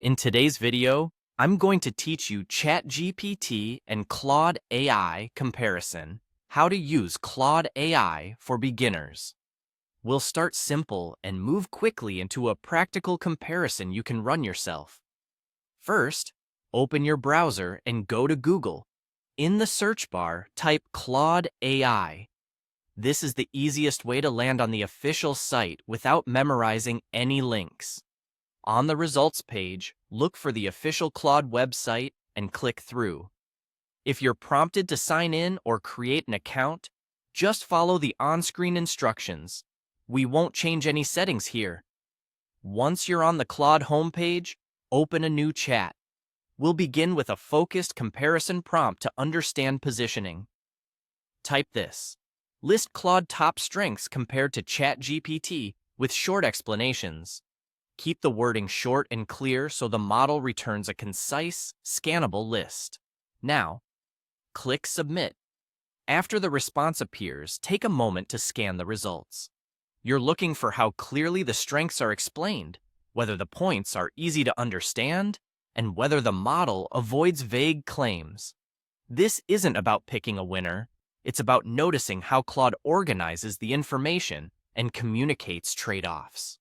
In today's video, I'm going to teach you ChatGPT and Claude AI comparison, how to use Claude AI for beginners. We'll start simple and move quickly into a practical comparison you can run yourself. First, open your browser and go to Google. In the search bar, type Claude AI. This is the easiest way to land on the official site without memorizing any links. On the results page, look for the official Claude website and click through. If you're prompted to sign in or create an account, just follow the on-screen instructions. We won't change any settings here. Once you're on the Claude homepage, open a new chat. We'll begin with a focused comparison prompt to understand positioning. Type this. List Claude top strengths compared to ChatGPT with short explanations. Keep the wording short and clear so the model returns a concise, scannable list. Now, click Submit. After the response appears, take a moment to scan the results. You're looking for how clearly the strengths are explained, whether the points are easy to understand, and whether the model avoids vague claims. This isn't about picking a winner. It's about noticing how Claude organizes the information and communicates trade-offs.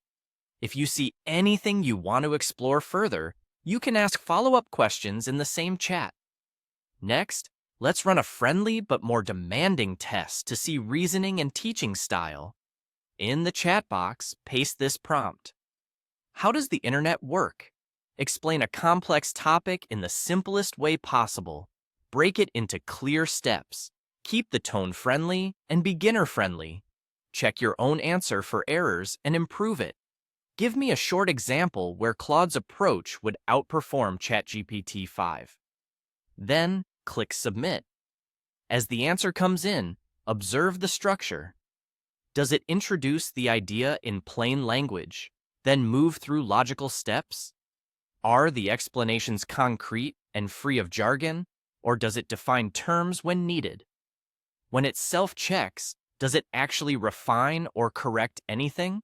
If you see anything you want to explore further, you can ask follow-up questions in the same chat. Next, let's run a friendly but more demanding test to see reasoning and teaching style. In the chat box, paste this prompt. How does the internet work? Explain a complex topic in the simplest way possible. Break it into clear steps. Keep the tone friendly and beginner-friendly. Check your own answer for errors and improve it. Give me a short example where Claude's approach would outperform ChatGPT 5. Then, click Submit. As the answer comes in, observe the structure. Does it introduce the idea in plain language, then move through logical steps? Are the explanations concrete and free of jargon, or does it define terms when needed? When it self-checks, does it actually refine or correct anything?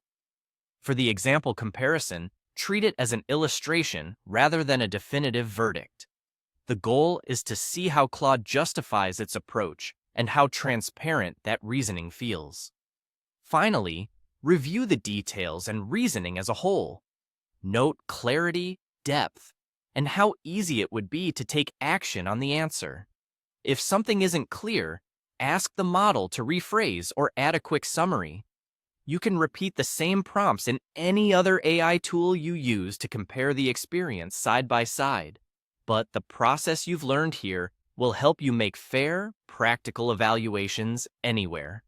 For the example comparison, treat it as an illustration rather than a definitive verdict. The goal is to see how Claude justifies its approach and how transparent that reasoning feels. Finally, review the details and reasoning as a whole. Note clarity, depth, and how easy it would be to take action on the answer. If something isn't clear, ask the model to rephrase or add a quick summary. You can repeat the same prompts in any other AI tool you use to compare the experience side by side. But the process you've learned here will help you make fair, practical evaluations anywhere.